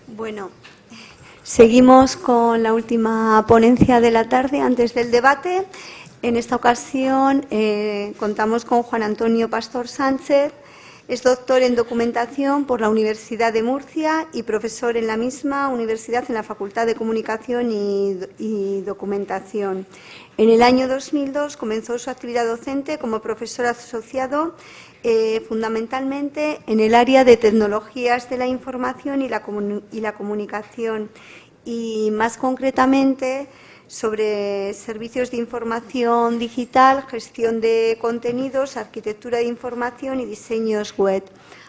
Bueno, seguimos con la última ponencia de la tarde antes del debate. En esta ocasión contamos con Juan Antonio Pastor Sánchez. Es doctor en documentación por la Universidad de Murcia y profesor en la misma universidad en la Facultad de Comunicación y Documentación. En el año 2002 comenzó su actividad docente como profesor asociado fundamentalmente en el área de tecnologías de la información y la comunicación, y más concretamente sobre servicios de información digital, gestión de contenidos, arquitectura de información y diseños web.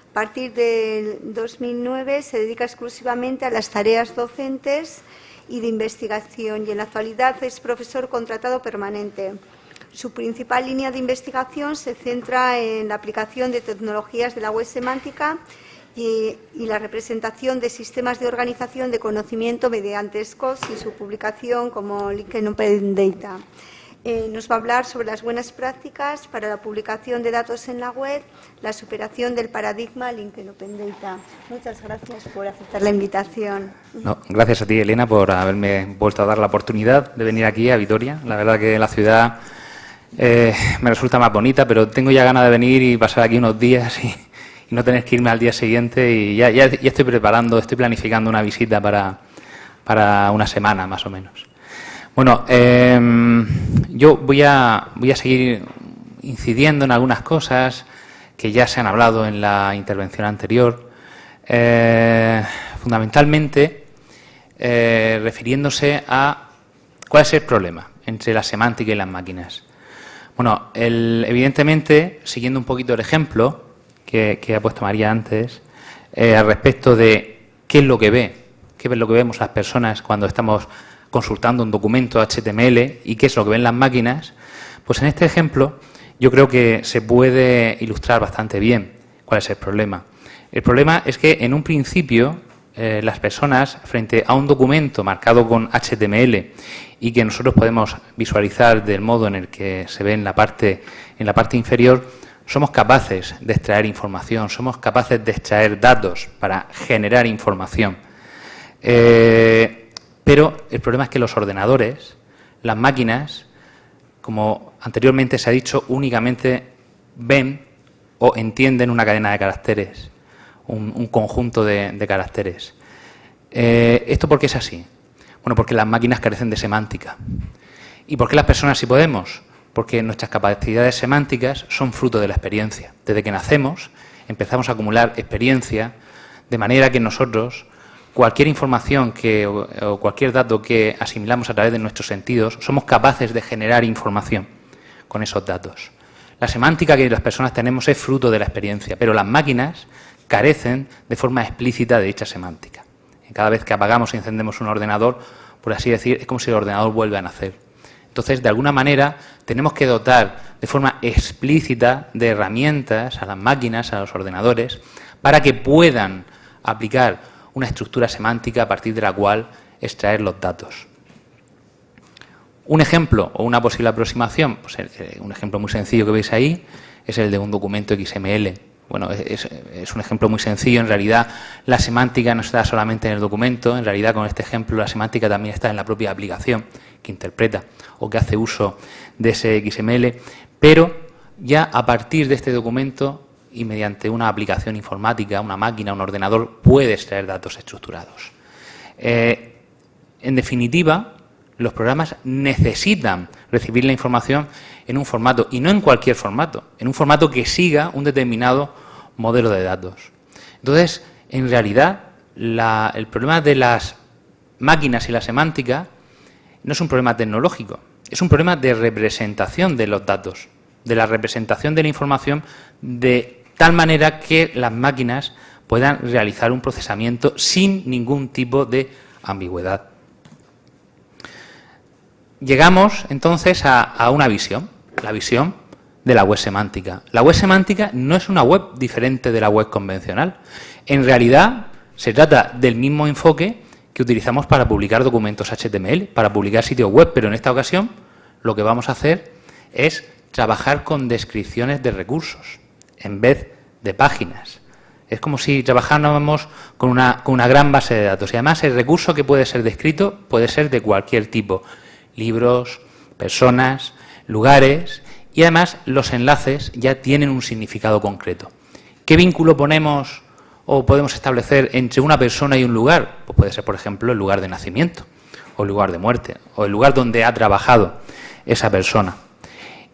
A partir del 2009 se dedica exclusivamente a las tareas docentes y de investigación, y en la actualidad es profesor contratado permanente. Su principal línea de investigación se centra en la aplicación de tecnologías de la web semántica y la representación de sistemas de organización de conocimiento mediante SCOS y su publicación como LinkedIn Open Data. Nos va a hablar sobre las buenas prácticas para la publicación de datos en la web, la superación del paradigma LinkedIn Open Data. Muchas gracias por aceptar la invitación. No, gracias a ti, Elena, por haberme vuelto a dar la oportunidad de venir aquí a Vitoria. La verdad que la ciudad me resulta más bonita, pero tengo ya ganas de venir y pasar aquí unos días y no tener que irme al día siguiente, y ya estoy planificando una visita para una semana más o menos. Bueno, yo voy a seguir incidiendo en algunas cosas que ya se han hablado en la intervención anterior, fundamentalmente refiriéndose a cuál es el problema entre la semántica y las máquinas. Bueno, evidentemente, siguiendo un poquito el ejemplo que ha puesto María antes, al respecto de qué es lo que vemos las personas cuando estamos consultando un documento HTML y qué es lo que ven las máquinas, pues en este ejemplo yo creo que se puede ilustrar bastante bien cuál es el problema. El problema es que en un principio las personas, frente a un documento marcado con HTML y que nosotros podemos visualizar del modo en el que se ve en la parte inferior, somos capaces de extraer información, somos capaces de extraer datos para generar información. Pero el problema es que los ordenadores, las máquinas, como anteriormente se ha dicho, únicamente ven o entienden una cadena de caracteres, un conjunto de caracteres. ¿Esto por qué es así? Bueno, porque las máquinas carecen de semántica. ¿Y por qué las personas sí podemos? Porque nuestras capacidades semánticas son fruto de la experiencia. Desde que nacemos empezamos a acumular experiencia, de manera que nosotros, cualquier información o cualquier dato que asimilamos a través de nuestros sentidos, somos capaces de generar información con esos datos. La semántica que las personas tenemos es fruto de la experiencia, pero las máquinas carecen de forma explícita de dicha semántica. Cada vez que apagamos y encendemos un ordenador, por así decir, es como si el ordenador vuelve a nacer. Entonces, de alguna manera, tenemos que dotar de forma explícita de herramientas a las máquinas, a los ordenadores, para que puedan aplicar una estructura semántica a partir de la cual extraer los datos. Un ejemplo o una posible aproximación, pues un ejemplo muy sencillo que veis ahí, es el de un documento XML. Bueno, es un ejemplo muy sencillo. En realidad, la semántica no está solamente en el documento. En realidad, con este ejemplo, la semántica también está en la propia aplicación que interpreta o que hace uso de ese XML. Pero ya a partir de este documento y mediante una aplicación informática, una máquina, un ordenador, puede extraer datos estructurados. En definitiva, los programas necesitan recibir la información en un formato, y no en cualquier formato, en un formato que siga un determinado modelo de datos. Entonces, en realidad, el problema de las máquinas y la semántica no es un problema tecnológico, es un problema de representación de los datos, de la representación de la información, de tal manera que las máquinas puedan realizar un procesamiento sin ningún tipo de ambigüedad. Llegamos entonces a una visión, la visión de la web semántica. La web semántica no es una web diferente de la web convencional. En realidad, se trata del mismo enfoque que utilizamos para publicar documentos HTML, para publicar sitios web, pero en esta ocasión lo que vamos a hacer es trabajar con descripciones de recursos en vez de páginas. Es como si trabajáramos con una gran base de datos. Y además el recurso que puede ser descrito puede ser de cualquier tipo. Libros, personas, lugares, y además los enlaces ya tienen un significado concreto. ¿Qué vínculo ponemos o podemos establecer entre una persona y un lugar? Pues puede ser, por ejemplo, el lugar de nacimiento, o el lugar de muerte, o el lugar donde ha trabajado esa persona.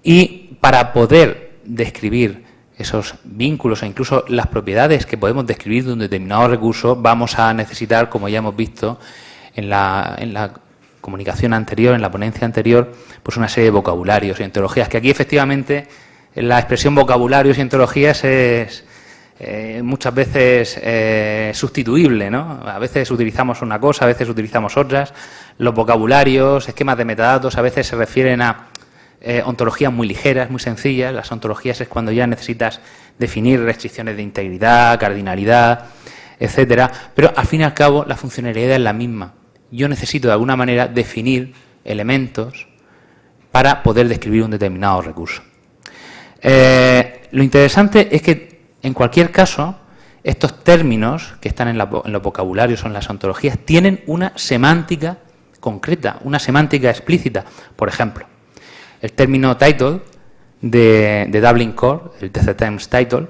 Y para poder describir esos vínculos e incluso las propiedades que podemos describir de un determinado recurso, vamos a necesitar, como ya hemos visto en la comunicación anterior, en la ponencia anterior, pues una serie de vocabularios y ontologías, que aquí efectivamente la expresión vocabularios y ontologías es muchas veces sustituible, ¿no? A veces utilizamos una cosa, a veces utilizamos otras. Los vocabularios, esquemas de metadatos, a veces se refieren a ontologías muy ligeras, muy sencillas. Las ontologías es cuando ya necesitas definir restricciones de integridad, cardinalidad, etcétera. Pero al fin y al cabo la funcionalidad es la misma. Yo necesito de alguna manera definir elementos para poder describir un determinado recurso. Lo interesante es que en cualquier caso estos términos que están en los vocabularios o en las ontologías tienen una semántica concreta, una semántica explícita. Por ejemplo, el término title de Dublin Core, el TC Times Title,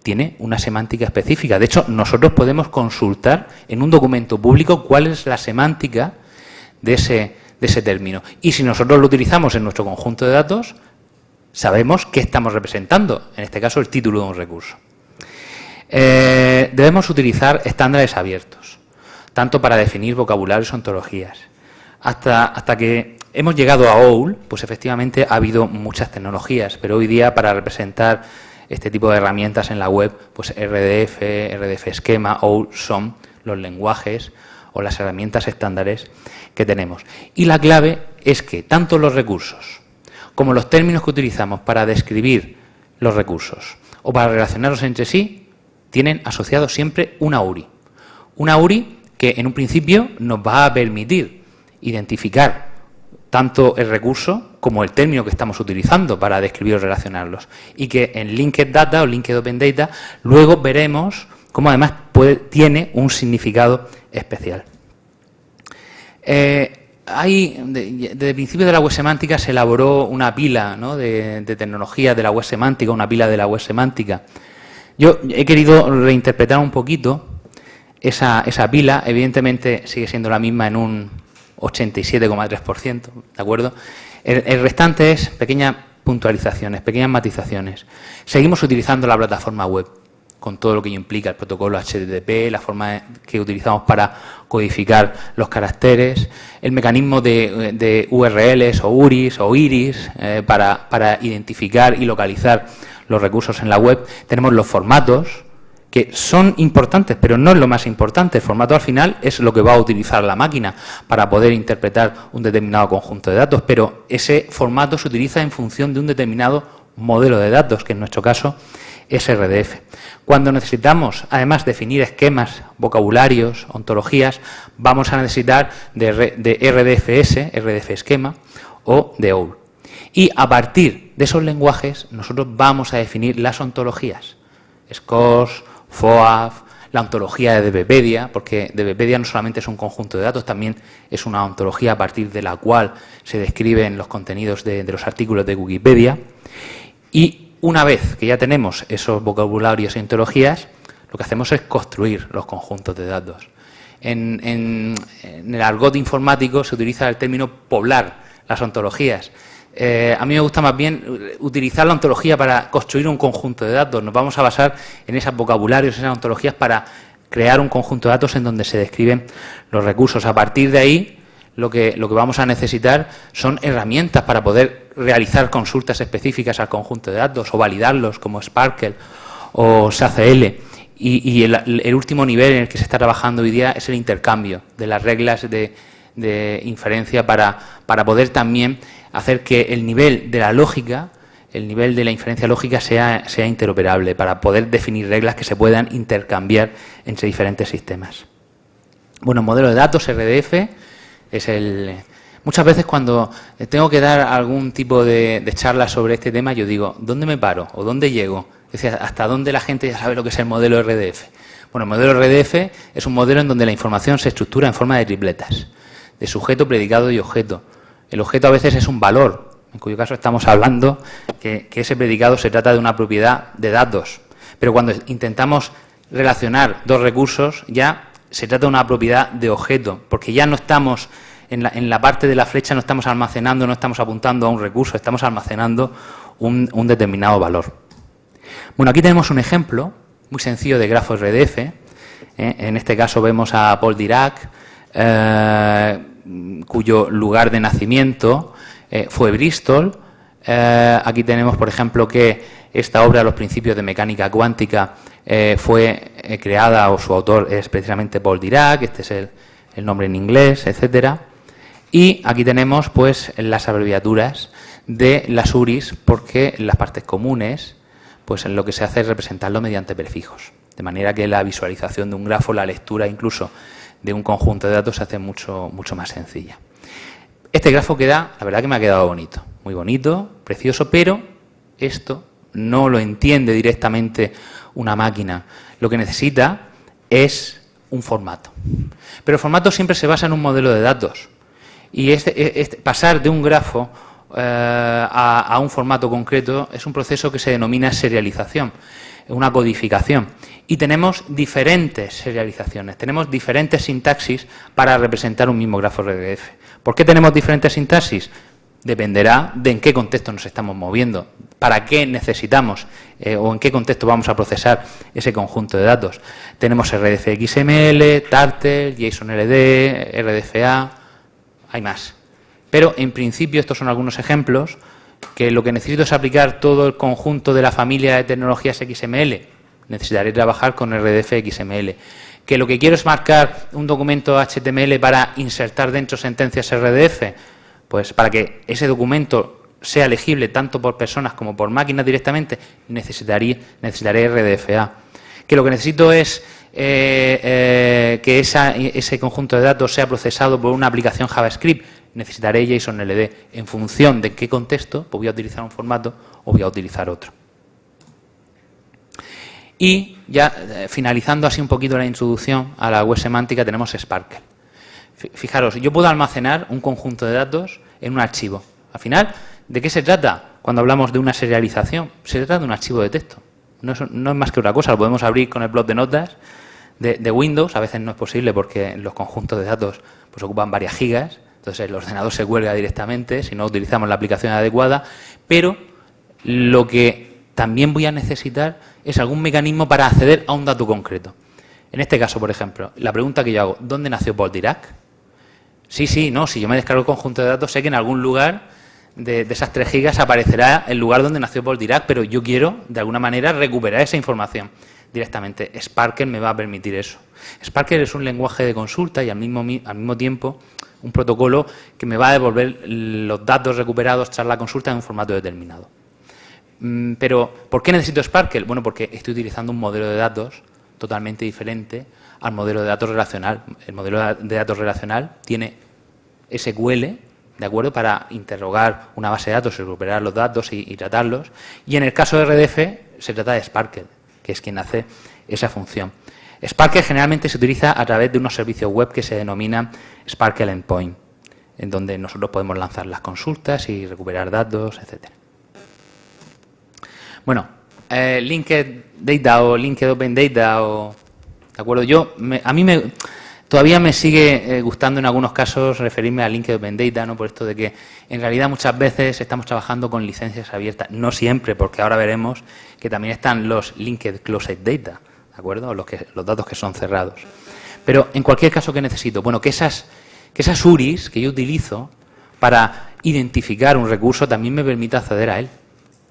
tiene una semántica específica. De hecho, nosotros podemos consultar en un documento público cuál es la semántica de ese término. Y si nosotros lo utilizamos en nuestro conjunto de datos, sabemos qué estamos representando, en este caso el título de un recurso. Debemos utilizar estándares abiertos, tanto para definir vocabularios o ontologías. Hasta que hemos llegado a OWL, pues efectivamente ha habido muchas tecnologías, pero hoy día para representar este tipo de herramientas en la web, pues RDF Esquema, OWL son los lenguajes o las herramientas estándares que tenemos. Y la clave es que tanto los recursos como los términos que utilizamos para describir los recursos o para relacionarlos entre sí tienen asociado siempre una URI. Una URI que en un principio nos va a permitir identificar tanto el recurso como el término que estamos utilizando para describir o relacionarlos. Y que en Linked Data o Linked Open Data luego veremos cómo además tiene un significado especial. Desde el principio de la web semántica se elaboró una pila, ¿no?, de tecnologías de la web semántica, una pila de la web semántica. Yo he querido reinterpretar un poquito esa pila, evidentemente sigue siendo la misma en un 87,3%, ¿de acuerdo? El restante es pequeñas puntualizaciones, pequeñas matizaciones. Seguimos utilizando la plataforma web, con todo lo que implica el protocolo HTTP, la forma que utilizamos para codificar los caracteres, el mecanismo de URLs o URIs o IRIs para identificar y localizar los recursos en la web. Tenemos los formatos, que son importantes, pero no es lo más importante. El formato al final es lo que va a utilizar la máquina para poder interpretar un determinado conjunto de datos, pero ese formato se utiliza en función de un determinado modelo de datos, que en nuestro caso es RDF. Cuando necesitamos, además, definir esquemas, vocabularios, ontologías, vamos a necesitar de RDFS, RDF esquema, o de OWL. Y a partir de esos lenguajes, nosotros vamos a definir las ontologías. SCORS, FOAF, la ontología de DBpedia, porque DBpedia no solamente es un conjunto de datos, también es una ontología a partir de la cual se describen los contenidos de los artículos de Wikipedia. Y una vez que ya tenemos esos vocabularios y ontologías, lo que hacemos es construir los conjuntos de datos. En el argot informático se utiliza el término poblar las ontologías. A mí me gusta más bien utilizar la ontología para construir un conjunto de datos. Nos vamos a basar en esos vocabularios, en esas ontologías, para crear un conjunto de datos en donde se describen los recursos. A partir de ahí, lo que vamos a necesitar son herramientas para poder realizar consultas específicas al conjunto de datos o validarlos, como Sparkle o SACL. Y el último nivel en el que se está trabajando hoy día es el intercambio de las reglas de inferencia para poder también hacer que el nivel de la lógica, el nivel de la inferencia lógica sea interoperable, para poder definir reglas que se puedan intercambiar entre diferentes sistemas. Bueno, modelo de datos, RDF, es muchas veces cuando tengo que dar algún tipo de charla sobre este tema, yo digo, ¿dónde me paro o dónde llego Decía, ¿hasta dónde la gente ya sabe lo que es el modelo RDF? Bueno, el modelo RDF es un modelo en donde la información se estructura en forma de tripletas, de sujeto, predicado y objeto. El objeto a veces es un valor, en cuyo caso estamos hablando que ese predicado se trata de una propiedad de datos. Pero cuando intentamos relacionar dos recursos, ya se trata de una propiedad de objeto, porque ya no estamos en la parte de la flecha, no estamos almacenando, no estamos apuntando a un recurso, estamos almacenando un determinado valor. Bueno, aquí tenemos un ejemplo muy sencillo de grafo RDF. En este caso vemos a Paul Dirac, cuyo lugar de nacimiento fue Bristol. Aquí tenemos, por ejemplo, que esta obra, Los principios de mecánica cuántica, fue creada, o su autor es precisamente Paul Dirac, este es el nombre en inglés, etcétera. Y aquí tenemos pues las abreviaturas de las URIs, porque en las partes comunes pues lo que se hace es representarlo mediante prefijos, de manera que la visualización de un grafo, la lectura incluso de un conjunto de datos se hace mucho más sencilla. Este grafo queda, la verdad que me ha quedado bonito, muy bonito, precioso, pero esto no lo entiende directamente una máquina. Lo que necesita es un formato. Pero el formato siempre se basa en un modelo de datos. Y pasar de un grafo a un formato concreto es un proceso que se denomina serialización, una codificación. Y tenemos diferentes serializaciones, tenemos diferentes sintaxis para representar un mismo grafo RDF. ¿Por qué tenemos diferentes sintaxis? Dependerá de en qué contexto nos estamos moviendo, para qué necesitamos o en qué contexto vamos a procesar ese conjunto de datos. Tenemos RDF XML, Turtle, JSON-LD, RDFA, hay más. Pero en principio estos son algunos ejemplos que lo que necesito es aplicar todo el conjunto de la familia de tecnologías XML. Necesitaré trabajar con RDF XML. Que lo que quiero es marcar un documento HTML para insertar dentro sentencias RDF, pues para que ese documento sea legible tanto por personas como por máquinas directamente, necesitaré RDFA. Que lo que necesito es que ese conjunto de datos sea procesado por una aplicación JavaScript, necesitaré JSON-LD. En función de qué contexto, pues voy a utilizar un formato o voy a utilizar otro. Y ya finalizando así un poquito la introducción a la web semántica, tenemos Sparkle. Fijaros, yo puedo almacenar un conjunto de datos en un archivo. Al final, ¿de qué se trata cuando hablamos de una serialización? Se trata de un archivo de texto. No es más que otra cosa, lo podemos abrir con el bloc de notas de Windows. A veces no es posible porque los conjuntos de datos pues ocupan varias gigas, entonces el ordenador se cuelga directamente si no utilizamos la aplicación adecuada, pero lo que también voy a necesitar es algún mecanismo para acceder a un dato concreto. En este caso, por ejemplo, la pregunta que yo hago, ¿dónde nació Paul Dirac? Sí, no, si yo me descargo el conjunto de datos, sé que en algún lugar de esas 3 gigas aparecerá el lugar donde nació Paul Dirac, pero yo quiero, de alguna manera, recuperar esa información directamente. Sparkle me va a permitir eso. Sparkle es un lenguaje de consulta y al mismo tiempo un protocolo que me va a devolver los datos recuperados tras la consulta en un formato determinado. Pero, ¿por qué necesito Sparkle? Bueno, porque estoy utilizando un modelo de datos totalmente diferente al modelo de datos relacional. El modelo de datos relacional tiene SQL, ¿de acuerdo?, para interrogar una base de datos, recuperar los datos y tratarlos. Y en el caso de RDF se trata de Sparkle, que es quien hace esa función. Sparkle generalmente se utiliza a través de unos servicios web que se denominan Sparkle Endpoint, en donde nosotros podemos lanzar las consultas y recuperar datos, etcétera. Bueno, Linked Data o Linked Open Data, ¿de acuerdo? Todavía me sigue gustando en algunos casos referirme a Linked Open Data, ¿no? Por esto de que en realidad muchas veces estamos trabajando con licencias abiertas, no siempre, porque ahora veremos que también están los Linked Closed Data, ¿de acuerdo? Los datos que son cerrados. Pero en cualquier caso, ¿qué necesito? Bueno, que esas URIs que yo utilizo para identificar un recurso también me permita acceder a él.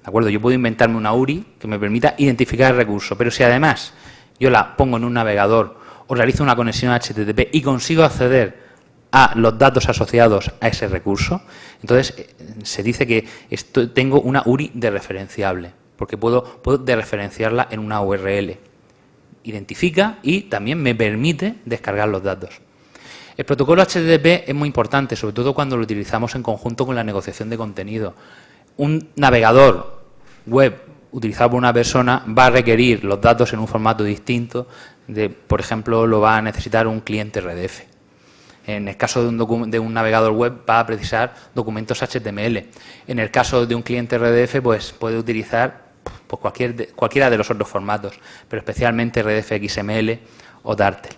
¿De acuerdo? Yo puedo inventarme una URI que me permita identificar el recurso, pero si además yo la pongo en un navegador o realizo una conexión HTTP y consigo acceder a los datos asociados a ese recurso, entonces se dice que tengo una URI dereferenciable, porque puedo dereferenciarla en una URL. Identifica y también me permite descargar los datos. El protocolo HTTP es muy importante, sobre todo cuando lo utilizamos en conjunto con la negociación de contenido. Un navegador web utilizado por una persona va a requerir los datos en un formato distinto, por ejemplo, lo va a necesitar un cliente RDF. En el caso de un navegador web va a precisar documentos HTML. En el caso de un cliente RDF, pues puede utilizar pues, cualquiera de los otros formatos, pero especialmente RDF XML o Dartel.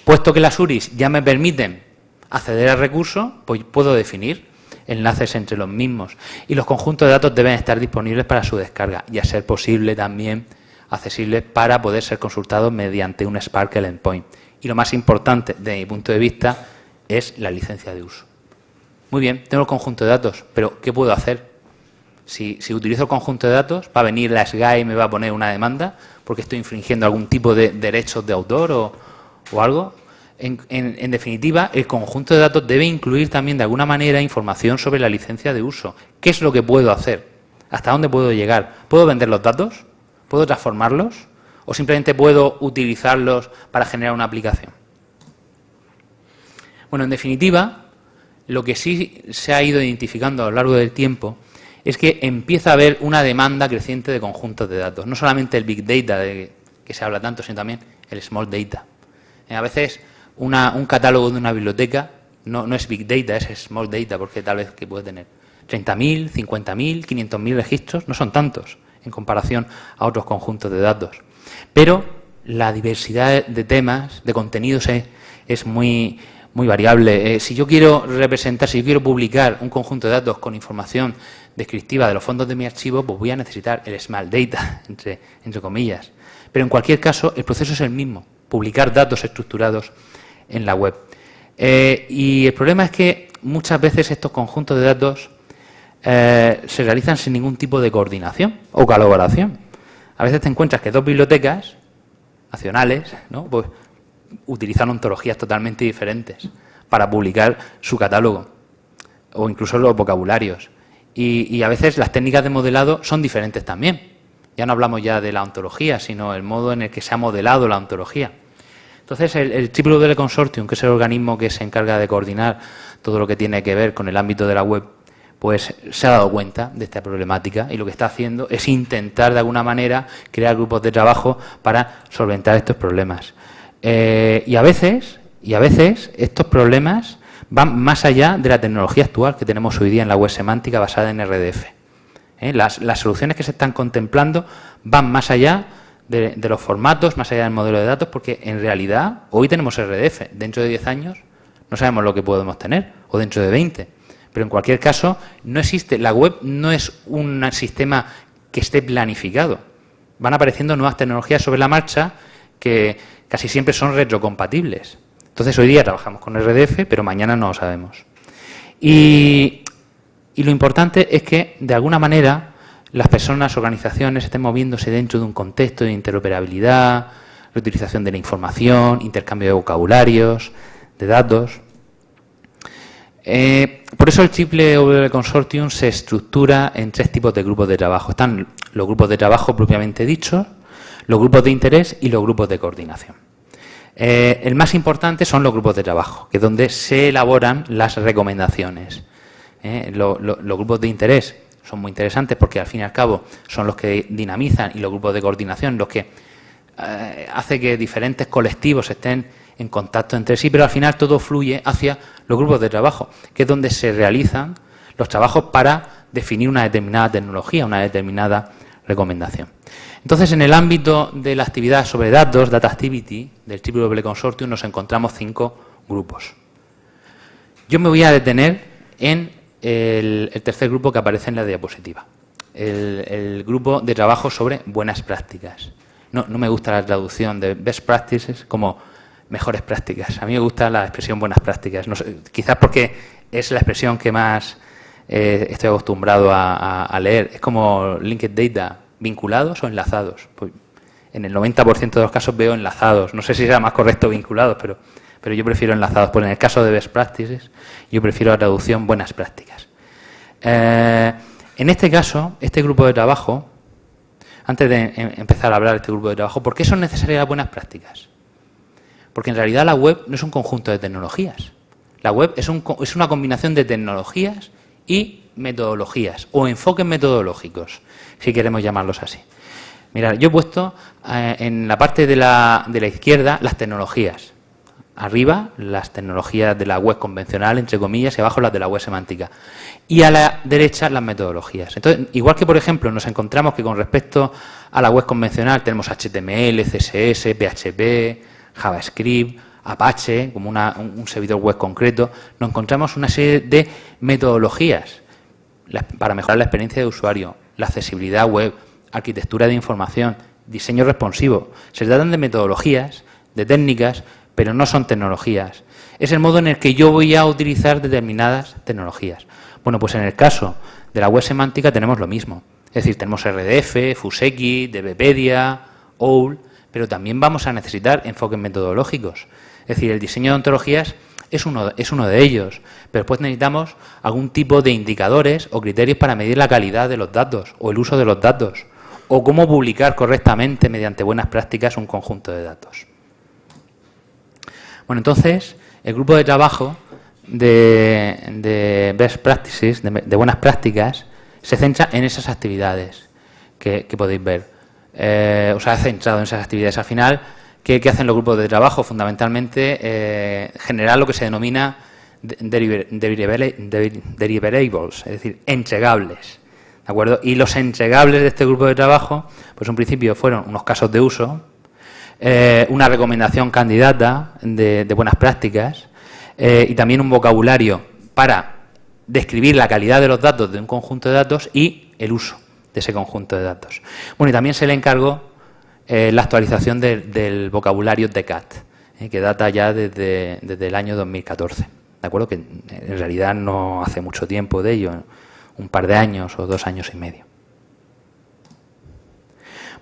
Puesto que las URIs ya me permiten acceder al recurso, pues puedo definir enlaces entre los mismos. Y los conjuntos de datos deben estar disponibles para su descarga y, a ser posible, también accesibles para poder ser consultados mediante un Sparkle Endpoint. Y lo más importante, desde mi punto de vista, es la licencia de uso. Muy bien, tengo el conjunto de datos, pero ¿qué puedo hacer? Si utilizo el conjunto de datos, va a venir la SGAE y me va a poner una demanda porque estoy infringiendo algún tipo de derechos de autor o algo. En definitiva, el conjunto de datos debe incluir también de alguna manera información sobre la licencia de uso. ¿Qué es lo que puedo hacer? ¿Hasta dónde puedo llegar? ¿Puedo vender los datos? ¿Puedo transformarlos? ¿O simplemente puedo utilizarlos para generar una aplicación? Bueno, en definitiva, lo que sí se ha ido identificando a lo largo del tiempo es que empieza a haber una demanda creciente de conjuntos de datos. No solamente el Big Data, de que se habla tanto, sino también el Small Data. A veces un catálogo de una biblioteca no es Big Data, es Small Data, porque tal vez que puede tener 30.000, 50.000, 500.000 registros, no son tantos en comparación a otros conjuntos de datos. Pero la diversidad de temas, de contenidos es muy variable. Si yo quiero representar, si yo quiero publicar un conjunto de datos con información descriptiva de los fondos de mi archivo, pues voy a necesitar el Small Data, entre comillas. Pero en cualquier caso, el proceso es el mismo, publicar datos estructurados en la web. Y el problema es que muchas veces estos conjuntos de datos se realizan sin ningún tipo de coordinación o colaboración. A veces te encuentras que dos bibliotecas nacionales, ¿no?, pues utilizan ontologías totalmente diferentes para publicar su catálogo o incluso los vocabularios. Y a veces las técnicas de modelado son diferentes también. Ya no hablamos ya de la ontología, sino el modo en el que se ha modelado la ontología. Entonces, el IEEE Consortium, que es el organismo que se encarga de coordinar todo lo que tiene que ver con el ámbito de la web, pues se ha dado cuenta de esta problemática y lo que está haciendo es intentar de alguna manera crear grupos de trabajo para solventar estos problemas. Y a veces estos problemas van más allá de la tecnología actual que tenemos hoy día en la web semántica basada en RDF. Las soluciones que se están contemplando van más allá de los formatos, más allá del modelo de datos, porque en realidad hoy tenemos RDF. Dentro de 10 años no sabemos lo que podemos tener, o dentro de 20. Pero en cualquier caso, no existe. La web no es un sistema que esté planificado. Van apareciendo nuevas tecnologías sobre la marcha que casi siempre son retrocompatibles. Entonces, hoy día trabajamos con RDF, pero mañana no lo sabemos. Y lo importante es que, de alguna manera, las personas, organizaciones, estén moviéndose dentro de un contexto de interoperabilidad, reutilización de la información, intercambio de vocabularios, de datos. Por eso el IEEE Consortium se estructura en 3 tipos de grupos de trabajo. Están los grupos de trabajo propiamente dichos, los grupos de interés y los grupos de coordinación. El más importante son los grupos de trabajo, que es donde se elaboran las recomendaciones. Los grupos de interés son muy interesantes porque al fin y al cabo son los que dinamizan, y los grupos de coordinación los que hace que diferentes colectivos estén en contacto entre sí, pero al final todo fluye hacia los grupos de trabajo, que es donde se realizan los trabajos para definir una determinada tecnología, una determinada recomendación. Entonces, en el ámbito de la actividad sobre datos, Data Activity, del IEEE Consortium, nos encontramos 5 grupos. Yo me voy a detener en el tercer grupo que aparece en la diapositiva, el grupo de trabajo sobre buenas prácticas. No me gusta la traducción de best practices como mejores prácticas. A mí me gusta la expresión buenas prácticas. No sé, quizás porque es la expresión que más estoy acostumbrado a leer. Es como linked data, vinculados o enlazados. Pues en el 90% de los casos veo enlazados. No sé si será más correcto vinculados, pero yo prefiero enlazados. Pues en el caso de best practices, yo prefiero la traducción buenas prácticas. En este caso, este grupo de trabajo, antes de empezar a hablar de este grupo de trabajo, ¿por qué son necesarias las buenas prácticas? Porque en realidad la web no es un conjunto de tecnologías. La web es una combinación de tecnologías y metodologías o enfoques metodológicos, si queremos llamarlos así. Mirad, yo he puesto en la parte de la izquierda las tecnologías. Arriba, las tecnologías de la web convencional, entre comillas, y abajo las de la web semántica. Y a la derecha, las metodologías. Entonces, igual que, por ejemplo, nos encontramos que con respecto a la web convencional tenemos HTML, CSS, PHP, JavaScript, Apache, como un servidor web concreto, nos encontramos una serie de metodologías para mejorar la experiencia de usuario, la accesibilidad web, arquitectura de información, diseño responsivo. Se tratan de metodologías, de técnicas, pero no son tecnologías. Es el modo en el que yo voy a utilizar determinadas tecnologías. Bueno, pues en el caso de la web semántica tenemos lo mismo. Es decir, tenemos RDF, Fuseki, DBpedia, OWL, pero también vamos a necesitar enfoques metodológicos. Es decir, el diseño de ontologías es uno de ellos, pero después necesitamos algún tipo de indicadores o criterios para medir la calidad de los datos o el uso de los datos, o cómo publicar correctamente mediante buenas prácticas un conjunto de datos. Bueno, entonces, el grupo de trabajo de best practices, de buenas prácticas, se centra en esas actividades que podéis ver. Os ha centrado en esas actividades. Al final, ¿qué hacen los grupos de trabajo? Fundamentalmente, generar lo que se denomina deliverables, es decir, entregables. ¿De acuerdo? Y los entregables de este grupo de trabajo, pues en principio fueron unos casos de uso, una recomendación candidata de buenas prácticas y también un vocabulario para describir la calidad de los datos de un conjunto de datos y el uso de ese conjunto de datos. Bueno, y también se le encargó la actualización del vocabulario DCAT, que data ya desde el año 2014. ¿De acuerdo? Que en realidad no hace mucho tiempo de ello, un par de años o 2 años y medio.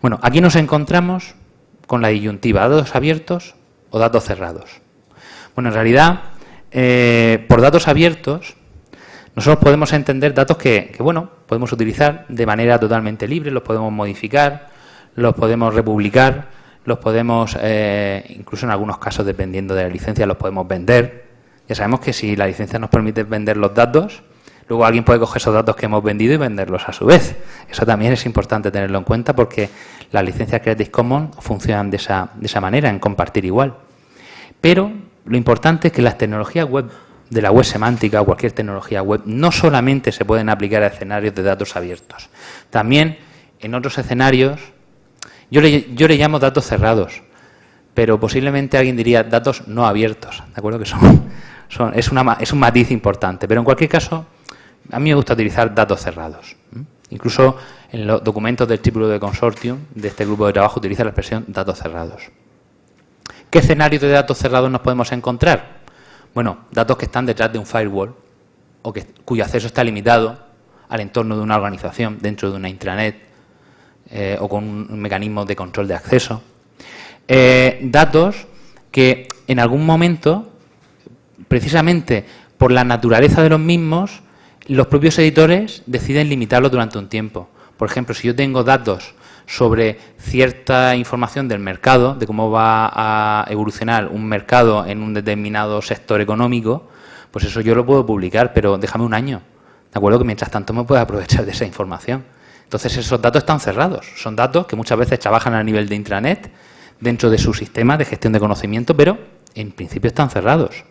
Bueno, aquí nos encontramos con la disyuntiva, datos abiertos o datos cerrados. Bueno, en realidad, por datos abiertos, nosotros podemos entender datos que podemos utilizar de manera totalmente libre, los podemos modificar, los podemos republicar, los podemos, incluso en algunos casos, dependiendo de la licencia, los podemos vender. Ya sabemos que si la licencia nos permite vender los datos, luego alguien puede coger esos datos que hemos vendido y venderlos a su vez. Eso también es importante tenerlo en cuenta porque las licencias Creative Commons funcionan de esa manera, en compartir igual. Pero lo importante es que las tecnologías web, de la web semántica o cualquier tecnología web, no solamente se pueden aplicar a escenarios de datos abiertos. También en otros escenarios, yo le llamo datos cerrados, pero posiblemente alguien diría datos no abiertos, ¿de acuerdo? Que es un matiz importante, pero en cualquier caso, a mí me gusta utilizar datos cerrados. Incluso en los documentos del título de consortium de este grupo de trabajo utiliza la expresión datos cerrados. ¿Qué escenarios de datos cerrados nos podemos encontrar? Bueno, datos que están detrás de un firewall o cuyo acceso está limitado al entorno de una organización, dentro de una intranet o con un mecanismo de control de acceso. Datos que en algún momento, precisamente por la naturaleza de los mismos, los propios editores deciden limitarlos durante un tiempo. Por ejemplo, si yo tengo datos sobre cierta información del mercado, de cómo va a evolucionar un mercado en un determinado sector económico, pues eso yo lo puedo publicar, pero déjame un año, ¿de acuerdo? Que mientras tanto me pueda aprovechar de esa información. Entonces esos datos están cerrados, son datos que muchas veces trabajan a nivel de intranet, dentro de su sistema de gestión de conocimiento, pero en principio están cerrados.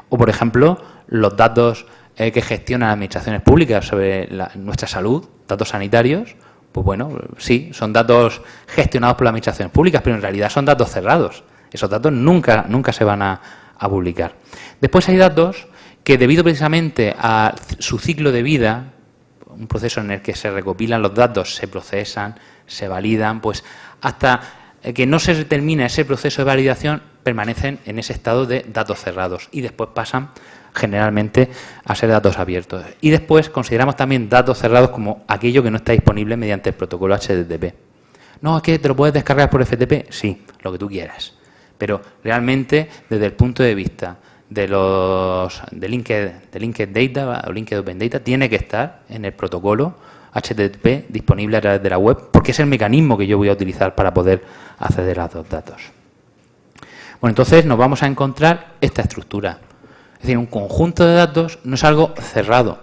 O, por ejemplo, los datos que gestionan las administraciones públicas sobre nuestra salud, datos sanitarios, pues bueno, sí, son datos gestionados por las administraciones públicas, pero en realidad son datos cerrados. Esos datos nunca se van a publicar. Después hay datos que, debido precisamente a su ciclo de vida, un proceso en el que se recopilan los datos, se procesan, se validan, pues hasta que no se termina ese proceso de validación, permanecen en ese estado de datos cerrados y después pasan generalmente a ser datos abiertos. Y después consideramos también datos cerrados como aquello que no está disponible mediante el protocolo HTTP. No, es que te lo puedes descargar por FTP, sí, lo que tú quieras. Pero realmente, desde el punto de vista de Linked Data o Linked Open Data, tiene que estar en el protocolo HTTP disponible a través de la web, porque es el mecanismo que yo voy a utilizar para poder acceder a los datos. Bueno, entonces nos vamos a encontrar esta estructura. Es decir, un conjunto de datos no es algo cerrado,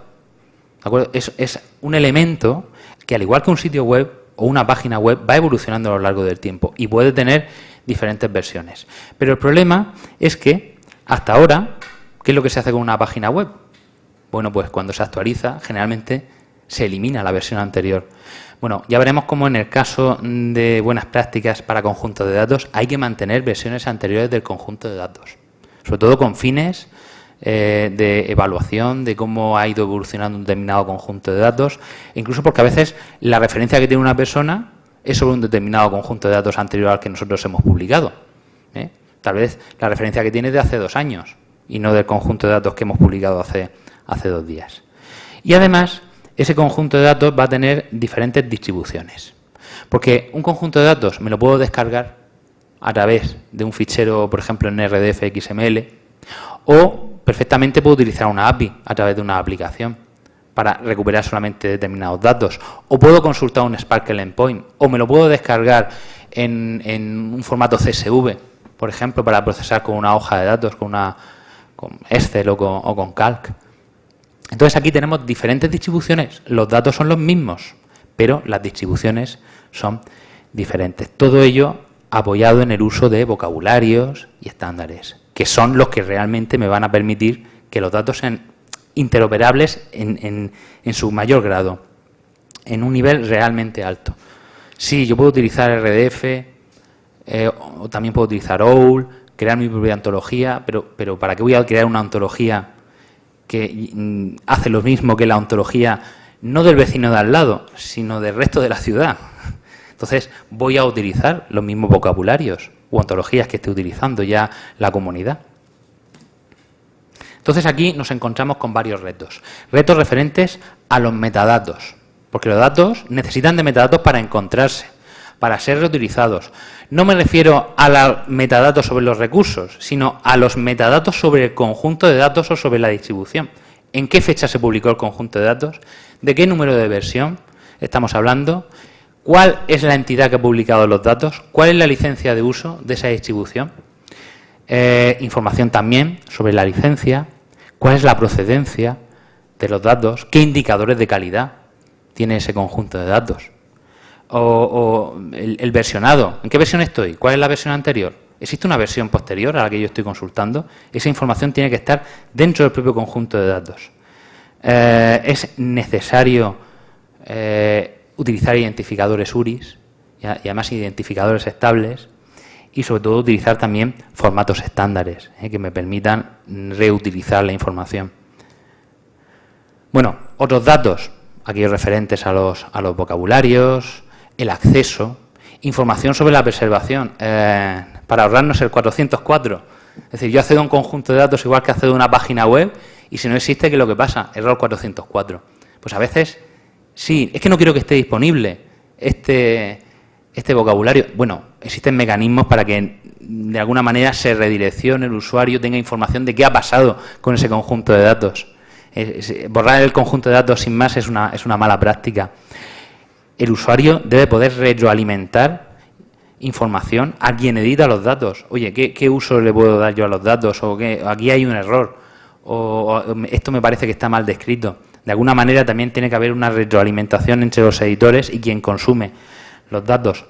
¿De acuerdo? Es un elemento que, al igual que un sitio web o una página web, va evolucionando a lo largo del tiempo y puede tener diferentes versiones. Pero el problema es que, hasta ahora, ¿qué es lo que se hace con una página web? Bueno, pues cuando se actualiza, generalmente se elimina la versión anterior. Bueno, ya veremos cómo en el caso de buenas prácticas para conjuntos de datos hay que mantener versiones anteriores del conjunto de datos, sobre todo con fines de evaluación de cómo ha ido evolucionando un determinado conjunto de datos, incluso porque a veces la referencia que tiene una persona es sobre un determinado conjunto de datos anterior al que nosotros hemos publicado. Tal vez la referencia que tiene es de hace 2 años y no del conjunto de datos que hemos publicado hace 2 días. Y además, ese conjunto de datos va a tener diferentes distribuciones. Porque un conjunto de datos me lo puedo descargar a través de un fichero, por ejemplo, en RDF XML, o perfectamente puedo utilizar una API a través de una aplicación para recuperar solamente determinados datos. O puedo consultar un Sparkle Endpoint, o me lo puedo descargar en un formato CSV, por ejemplo, para procesar con una hoja de datos, con Excel o con Calc. Entonces aquí tenemos diferentes distribuciones. Los datos son los mismos, pero las distribuciones son diferentes. Todo ello apoyado en el uso de vocabularios y estándares, que son los que realmente me van a permitir que los datos sean interoperables en su mayor grado, en un nivel realmente alto. Sí, yo puedo utilizar RDF, o también puedo utilizar OWL, crear mi propia ontología, pero ¿para qué voy a crear una ontología que hace lo mismo que la ontología no del vecino de al lado, sino del resto de la ciudad? Entonces voy a utilizar los mismos vocabularios u ontologías que esté utilizando ya la comunidad. Entonces aquí nos encontramos con varios retos. Retos referentes a los metadatos, porque los datos necesitan de metadatos para encontrarse, para ser reutilizados. No me refiero a los metadatos sobre los recursos, sino a los metadatos sobre el conjunto de datos o sobre la distribución. ¿En qué fecha se publicó el conjunto de datos? ¿De qué número de versión estamos hablando? ¿Cuál es la entidad que ha publicado los datos? ¿Cuál es la licencia de uso de esa distribución? Información también sobre la licencia. ¿Cuál es la procedencia de los datos? ¿Qué indicadores de calidad tiene ese conjunto de datos? O el versionado. ¿En qué versión estoy? ¿Cuál es la versión anterior? ¿Existe una versión posterior a la que yo estoy consultando? Esa información tiene que estar dentro del propio conjunto de datos. Es necesario utilizar identificadores URIs y además identificadores estables, y sobre todo utilizar también formatos estándares que me permitan reutilizar la información. Bueno, otros datos, aquellos referentes a los vocabularios, el acceso, información sobre la preservación, para ahorrarnos el 404. Es decir, yo accedo a un conjunto de datos igual que accedo a una página web, y si no existe, ¿qué es lo que pasa? Error 404. Pues a veces, sí, es que no quiero que esté disponible este vocabulario. Bueno, existen mecanismos para que de alguna manera se redireccione, el usuario tenga información de qué ha pasado con ese conjunto de datos. Borrar el conjunto de datos sin más es una mala práctica. El usuario debe poder retroalimentar información a quien edita los datos. Oye, ¿qué uso le puedo dar yo a los datos? O aquí hay un error. O esto me parece que está mal descrito. De alguna manera también tiene que haber una retroalimentación entre los editores y quien consume los datos.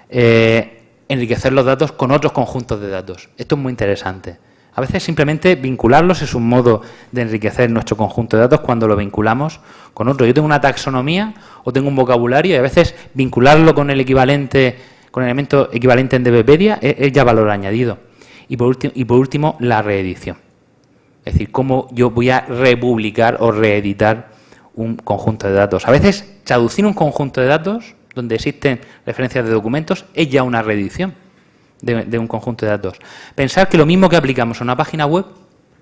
Enriquecer los datos con otros conjuntos de datos. Esto es muy interesante. A veces simplemente vincularlos es un modo de enriquecer nuestro conjunto de datos cuando lo vinculamos con otro. Yo tengo una taxonomía o tengo un vocabulario y a veces vincularlo con el equivalente, con el elemento equivalente en DBpedia es ya valor añadido. Y por último, la reedición. Es decir, cómo yo voy a republicar o reeditar un conjunto de datos. A veces traducir un conjunto de datos donde existen referencias de documentos es ya una reedición de un conjunto de datos. Pensar que lo mismo que aplicamos a una página web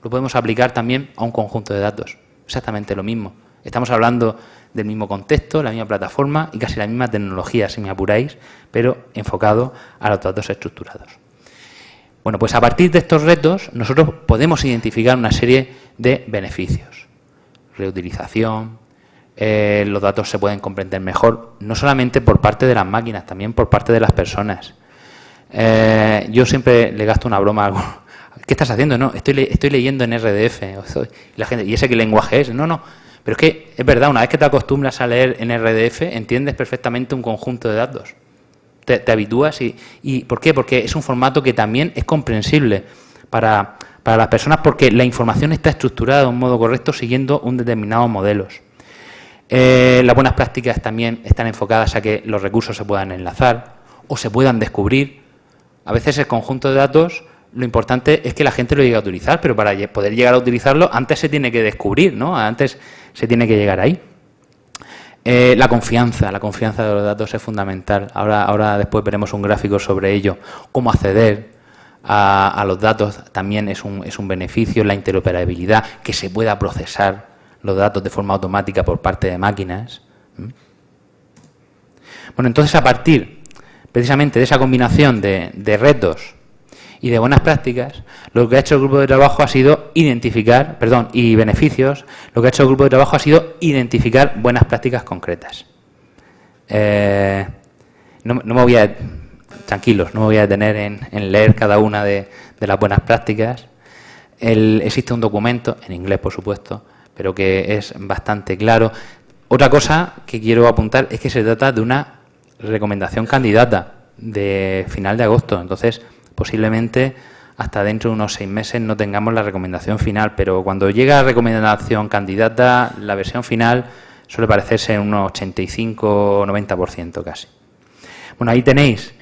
lo podemos aplicar también a un conjunto de datos. Exactamente lo mismo. Estamos hablando del mismo contexto, la misma plataforma y casi la misma tecnología, si me apuráis, pero enfocado a los datos estructurados. Bueno, pues a partir de estos retos nosotros podemos identificar una serie de beneficios. Reutilización, los datos se pueden comprender mejor, no solamente por parte de las máquinas, también por parte de las personas. Yo siempre le gasto una broma a algo. ¿Qué estás haciendo? No, estoy leyendo en RDF. La gente, ¿y ese qué lenguaje es? No, Pero es que es verdad, una vez que te acostumbras a leer en RDF, entiendes perfectamente un conjunto de datos. Te habitúas y ¿por qué? Porque es un formato que también es comprensible para las personas, porque la información está estructurada de un modo correcto siguiendo un determinado modelos. Las buenas prácticas también están enfocadas a que los recursos se puedan enlazar o se puedan descubrir. A veces el conjunto de datos, lo importante es que la gente lo llegue a utilizar, pero para poder llegar a utilizarlo, antes se tiene que descubrir, ¿no? Antes se tiene que llegar ahí. La confianza de los datos es fundamental. Ahora después veremos un gráfico sobre ello. Cómo acceder a los datos también es un beneficio. La interoperabilidad, que se pueda procesar los datos de forma automática por parte de máquinas. Bueno, entonces a partir precisamente de esa combinación de retos y de buenas prácticas, lo que ha hecho el grupo de trabajo ha sido identificar, y beneficios, lo que ha hecho el grupo de trabajo ha sido identificar buenas prácticas concretas. No me voy a, tranquilos, no me voy a detener en leer cada una de las buenas prácticas. Existe un documento, en inglés por supuesto, pero que es bastante claro. Otra cosa que quiero apuntar es que se trata de una recomendación candidata de final de agosto, entonces posiblemente hasta dentro de unos 6 meses no tengamos la recomendación final, pero cuando llega la recomendación candidata, la versión final suele parecerse en unos 85 o 90% casi. Bueno, ahí tenéis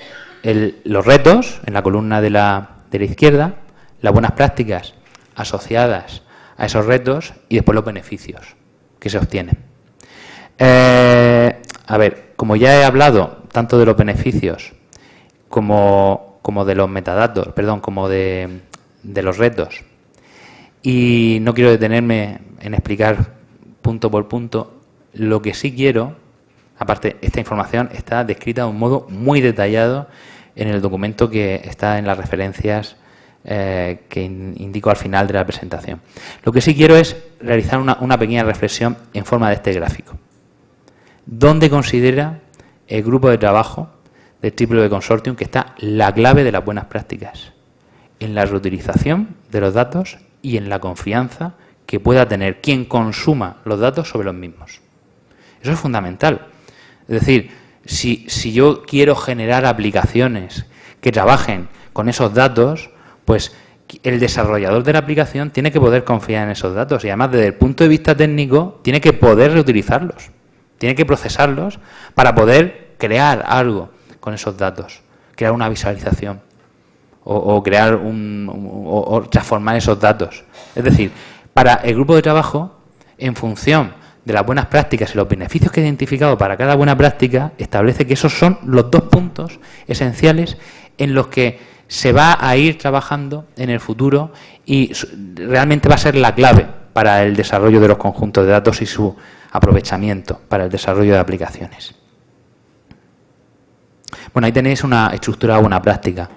los retos en la columna de la izquierda, las buenas prácticas asociadas a esos retos y después los beneficios que se obtienen. A ver, como ya he hablado tanto de los beneficios como de los metadatos, como de los retos, y no quiero detenerme en explicar punto por punto, lo que sí quiero, aparte esta información está descrita de un modo muy detallado en el documento que está en las referencias que indico al final de la presentación. Lo que sí quiero es realizar una pequeña reflexión en forma de este gráfico. ¿Dónde considera el grupo de trabajo del Triple Consortium que está la clave de las buenas prácticas? En la reutilización de los datos y en la confianza que pueda tener quien consuma los datos sobre los mismos. Eso es fundamental. Es decir, si yo quiero generar aplicaciones que trabajen con esos datos, pues el desarrollador de la aplicación tiene que poder confiar en esos datos y además desde el punto de vista técnico tiene que poder reutilizarlos, tiene que procesarlos para poder crear algo con esos datos, crear una visualización o crear o transformar esos datos. Es decir, para el grupo de trabajo, en función de las buenas prácticas y los beneficios que he identificado para cada buena práctica, establece que esos son los 2 puntos esenciales en los que se va a ir trabajando en el futuro y realmente va a ser la clave para el desarrollo de los conjuntos de datos y su aprovechamiento para el desarrollo de aplicaciones. Bueno, ahí tenéis una estructura de buena práctica.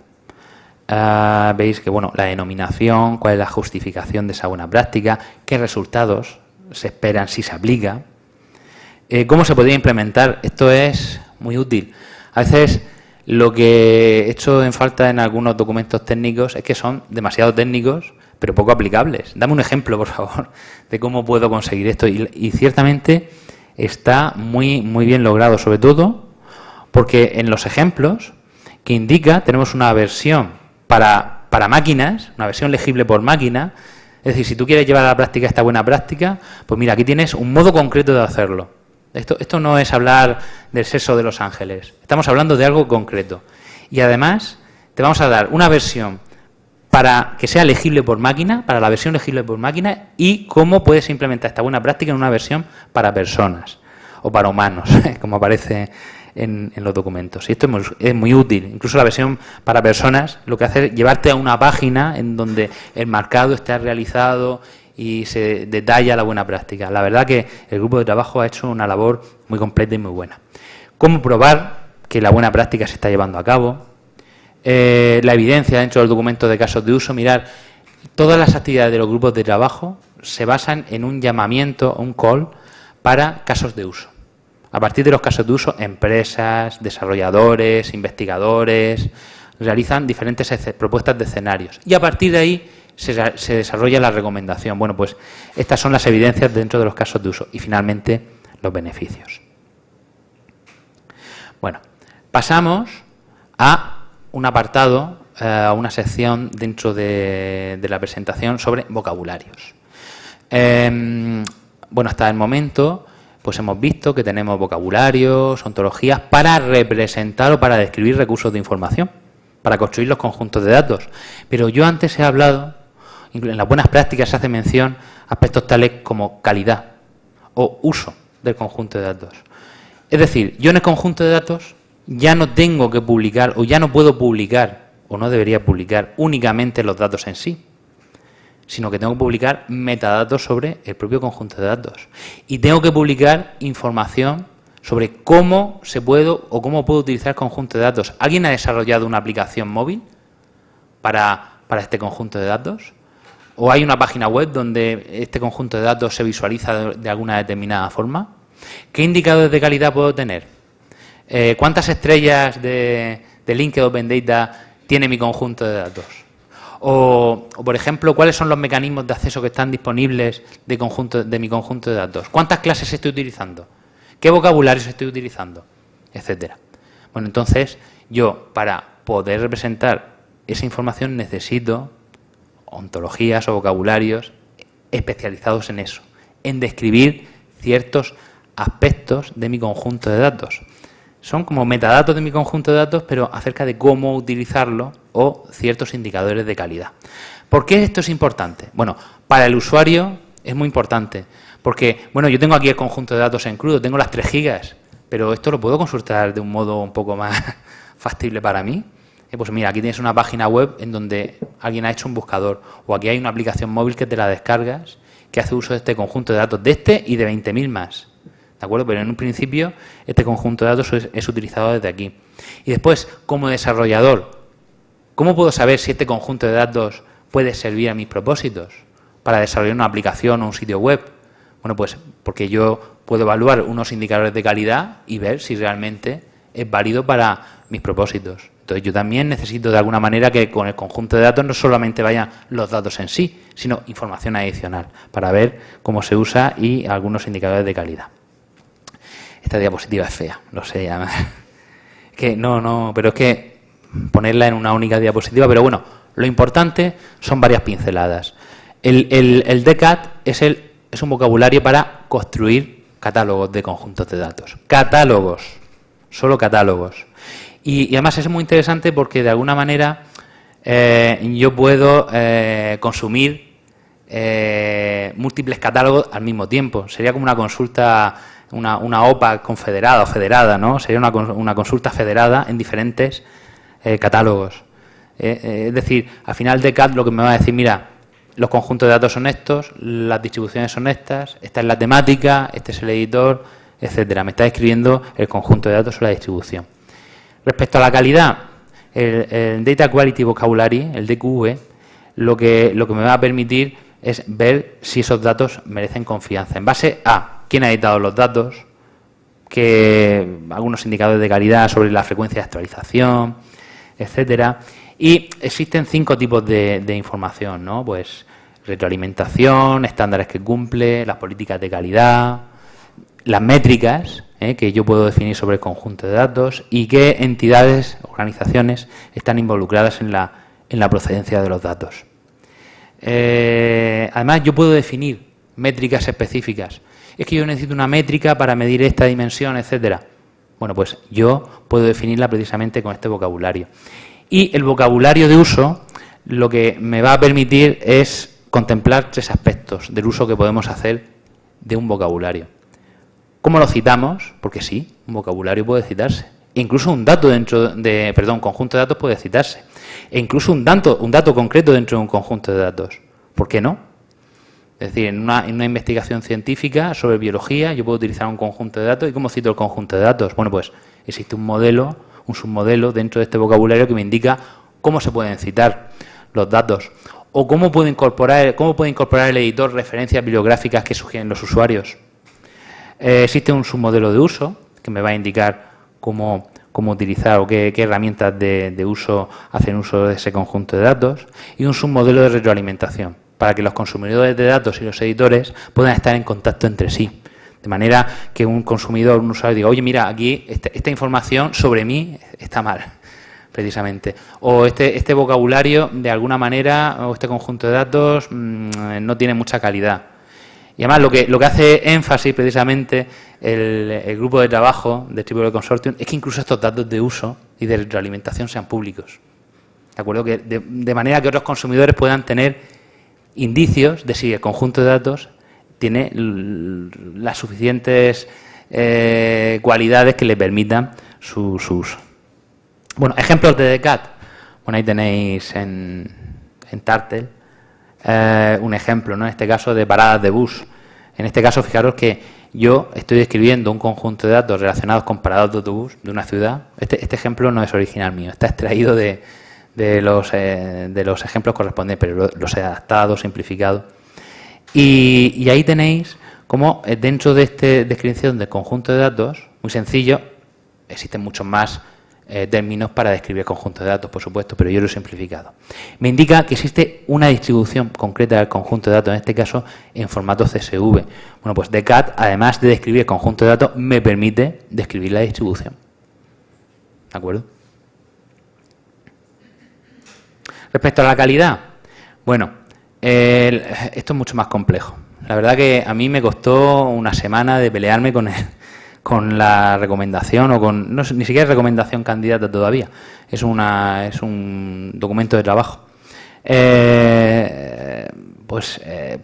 Veis que la denominación, cuál es la justificación de esa buena práctica, qué resultados se esperan si se aplica, cómo se podría implementar. Esto es muy útil. A veces lo que he hecho en falta en algunos documentos técnicos es que son demasiado técnicos, pero poco aplicables. Dame un ejemplo, por favor, de cómo puedo conseguir esto. Y ciertamente está muy bien logrado, sobre todo porque en los ejemplos que indica tenemos una versión para máquinas, una versión legible por máquina. Es decir, si tú quieres llevar a la práctica esta buena práctica, pues mira, aquí tienes un modo concreto de hacerlo. Esto no es hablar del sexo de los ángeles, estamos hablando de algo concreto. Y además te vamos a dar una versión para que sea legible por máquina, para la versión legible por máquina, y cómo puedes implementar esta buena práctica en una versión para personas o para humanos, como aparece en los documentos. Y esto es muy útil. Incluso la versión para personas lo que hace es llevarte a una página en donde el marcado está realizado y se detalla la buena práctica. La verdad que el grupo de trabajo ha hecho una labor muy completa y muy buena. ¿Cómo probar que la buena práctica se está llevando a cabo? La evidencia dentro del documento de casos de uso. Mirar, todas las actividades de los grupos de trabajo se basan en un llamamiento, un call, para casos de uso. A partir de los casos de uso, empresas, desarrolladores, investigadores realizan diferentes propuestas de escenarios. Y a partir de ahí, se desarrolla la recomendación. Bueno, pues estas son las evidencias dentro de los casos de uso. Y finalmente, los beneficios. Bueno, pasamos a un apartado, a una sección dentro de la presentación sobre vocabularios. Bueno, hasta el momento pues hemos visto que tenemos vocabularios, ontologías para representar o para describir recursos de información, para construir los conjuntos de datos. Pero yo antes he hablado, en las buenas prácticas se hace mención a aspectos tales como calidad o uso del conjunto de datos. Es decir, yo en el conjunto de datos ya no tengo que publicar o ya no puedo publicar o no debería publicar únicamente los datos en sí, sino que tengo que publicar metadatos sobre el propio conjunto de datos. Y tengo que publicar información sobre cómo se puede o cómo puedo utilizar el conjunto de datos. ¿Alguien ha desarrollado una aplicación móvil para este conjunto de datos? ¿O hay una página web donde este conjunto de datos se visualiza de alguna determinada forma? ¿Qué indicadores de calidad puedo tener? ¿Cuántas estrellas de LinkedIn Open Data tiene mi conjunto de datos? O, por ejemplo, ¿cuáles son los mecanismos de acceso que están disponibles de mi conjunto de datos? ¿Cuántas clases estoy utilizando? ¿Qué vocabularios estoy utilizando? Etcétera. Bueno, entonces, yo, para poder representar esa información, necesito ontologías o vocabularios especializados en eso, en describir ciertos aspectos de mi conjunto de datos. Son como metadatos de mi conjunto de datos, pero acerca de cómo utilizarlo o ciertos indicadores de calidad. ¿Por qué esto es importante? Bueno, para el usuario es muy importante, porque, bueno, yo tengo aquí el conjunto de datos en crudo, tengo las 3 gigas, pero esto lo puedo consultar de un modo un poco más factible para mí. Pues mira, aquí tienes una página web en donde alguien ha hecho un buscador, o aquí hay una aplicación móvil que te la descargas, que hace uso de este conjunto de datos, de este y de 20.000 más. ¿De acuerdo? Pero en un principio este conjunto de datos es utilizado desde aquí. Y después, como desarrollador, ¿cómo puedo saber si este conjunto de datos puede servir a mis propósitos para desarrollar una aplicación o un sitio web? Bueno, pues porque yo puedo evaluar unos indicadores de calidad y ver si realmente es válido para mis propósitos. Entonces yo también necesito de alguna manera que con el conjunto de datos no solamente vayan los datos en sí, sino información adicional para ver cómo se usa y algunos indicadores de calidad. Esta diapositiva es fea, lo sé, además. Pero es que ponerla en una única diapositiva, pero bueno, lo importante son varias pinceladas. El DCAT es un vocabulario para construir catálogos de conjuntos de datos. Catálogos, solo catálogos. Y además es muy interesante porque de alguna manera yo puedo consumir múltiples catálogos al mismo tiempo. Sería como una consulta, una OPA confederada o federada, ¿no? Sería una consulta federada en diferentes catálogos. Es decir, al final DCAT lo que me va a decir, mira, los conjuntos de datos son estos, las distribuciones son estas, esta es la temática, este es el editor, etcétera. Me está describiendo el conjunto de datos o la distribución. Respecto a la calidad, el Data Quality Vocabulary, el DQV, lo que me va a permitir es ver si esos datos merecen confianza. En base a quién ha editado los datos, algunos indicadores de calidad sobre la frecuencia de actualización, etcétera. Y existen 5 tipos de información, ¿no? Pues retroalimentación, estándares que cumple, las políticas de calidad, las métricas que yo puedo definir sobre el conjunto de datos y qué entidades, organizaciones están involucradas en la procedencia de los datos. Además, yo puedo definir métricas específicas. Es que yo necesito una métrica para medir esta dimensión, etcétera. Bueno, pues yo puedo definirla precisamente con este vocabulario. Y el vocabulario de uso lo que me va a permitir es contemplar 3 aspectos del uso que podemos hacer de un vocabulario. ¿Cómo lo citamos? Porque sí, un vocabulario puede citarse. E incluso un dato un conjunto de datos puede citarse. E incluso un dato concreto dentro de un conjunto de datos. ¿Por qué no? Es decir, en una investigación científica sobre biología yo puedo utilizar un conjunto de datos. ¿Y cómo cito el conjunto de datos? Bueno, pues existe un submodelo dentro de este vocabulario que me indica cómo se pueden citar los datos. O cómo puede incorporar el editor referencias bibliográficas que sugieren los usuarios. Existe un submodelo de uso que me va a indicar cómo cómo utilizar o qué herramientas de uso hacen uso de ese conjunto de datos, y un submodelo de retroalimentación, para que los consumidores de datos y los editores puedan estar en contacto entre sí. De manera que un consumidor, un usuario diga, oye, mira, aquí esta información sobre mí está mal, precisamente. O este vocabulario, de alguna manera, o este conjunto de datos no tiene mucha calidad. Y además lo que hace énfasis precisamente el grupo de trabajo de Triple Consortium es que incluso estos datos de uso y de retroalimentación sean públicos. ¿De acuerdo? Que de manera que otros consumidores puedan tener indicios de si el conjunto de datos tiene las suficientes cualidades que le permitan su uso. Bueno, ejemplos de DCAT. Bueno, ahí tenéis en Tartel un ejemplo, ¿no? En este caso de paradas de bus. En este caso, fijaros que yo estoy describiendo un conjunto de datos relacionados con paradas de autobús de una ciudad. Este ejemplo no es original mío, está extraído de los ejemplos correspondientes, pero los he adaptado, simplificado. Y ahí tenéis cómo dentro de esta descripción del conjunto de datos, muy sencillo, existen muchos más términos para describir el conjunto de datos, por supuesto, pero yo lo he simplificado. Me indica que existe una distribución concreta del conjunto de datos, en este caso en formato CSV. Bueno, pues DCAT, además de describir el conjunto de datos, me permite describir la distribución. ¿De acuerdo? Respecto a la calidad, bueno, esto es mucho más complejo. La verdad que a mí me costó una semana de pelearme con la recomendación, o con ni siquiera recomendación candidata todavía, es un documento de trabajo.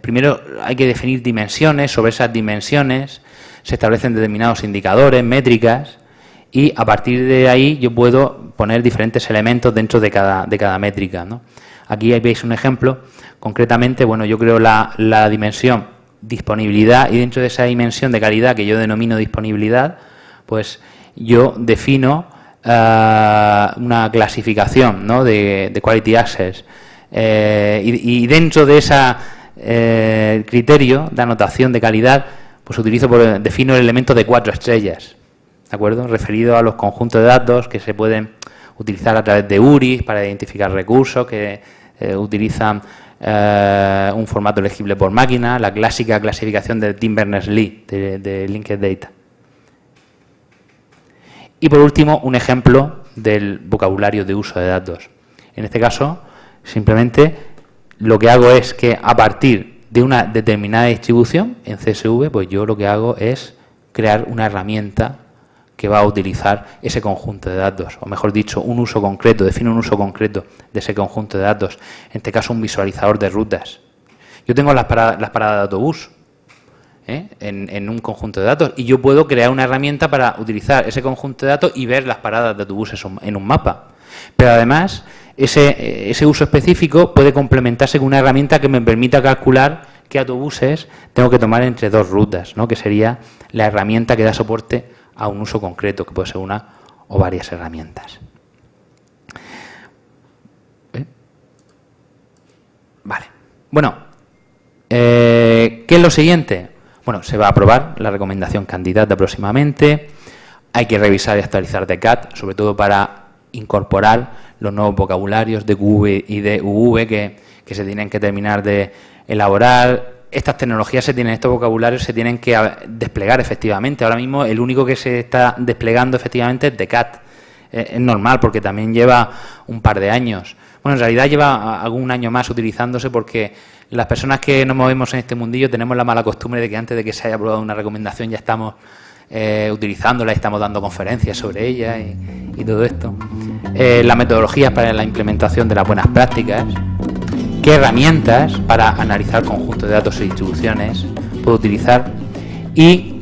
Primero hay que definir dimensiones, sobre esas dimensiones se establecen determinados indicadores, métricas, y a partir de ahí yo puedo poner diferentes elementos dentro de cada métrica, ¿no? Aquí veis un ejemplo, concretamente, bueno, yo creo la dimensión disponibilidad, y dentro de esa dimensión de calidad que yo denomino disponibilidad, pues yo defino una clasificación, ¿no? de Quality Access, y dentro de ese criterio de anotación de calidad, pues defino el elemento de 4 estrellas, ¿de acuerdo? Referido a los conjuntos de datos que se pueden utilizar a través de URIs para identificar recursos que utilizan un formato legible por máquina, la clásica clasificación de Tim Berners-Lee de Linked Data. Y por último, un ejemplo del vocabulario de uso de datos. En este caso, simplemente lo que hago es que a partir de una determinada distribución en CSV, pues yo lo que hago es crear una herramienta que va a utilizar ese conjunto de datos, o mejor dicho, un uso concreto, defino un uso concreto de ese conjunto de datos, en este caso un visualizador de rutas. Yo tengo las paradas de autobús en un conjunto de datos, y yo puedo crear una herramienta para utilizar ese conjunto de datos y ver las paradas de autobuses en un mapa. Pero además, ese uso específico puede complementarse con una herramienta que me permita calcular qué autobuses tengo que tomar entre 2 rutas, ¿no? Que sería la herramienta que da soporte a un uso concreto, que puede ser una o varias herramientas. Vale. Bueno, ¿qué es lo siguiente? Bueno, se va a aprobar la recomendación candidata próximamente. Hay que revisar y actualizar DCAT, sobre todo para incorporar los nuevos vocabularios de QV y de UV que se tienen que terminar de elaborar. Estas tecnologías estos vocabularios se tienen que desplegar efectivamente. Ahora mismo el único que se está desplegando efectivamente es DCAT. Es normal porque también lleva un par de años. Bueno, en realidad lleva algún año más utilizándose, porque las personas que nos movemos en este mundillo tenemos la mala costumbre de que antes de que se haya aprobado una recomendación ya estamos utilizándola y estamos dando conferencias sobre ella y todo esto. Las metodologías para la implementación de las buenas prácticas. ¿Qué herramientas para analizar conjuntos de datos y distribuciones puedo utilizar? Y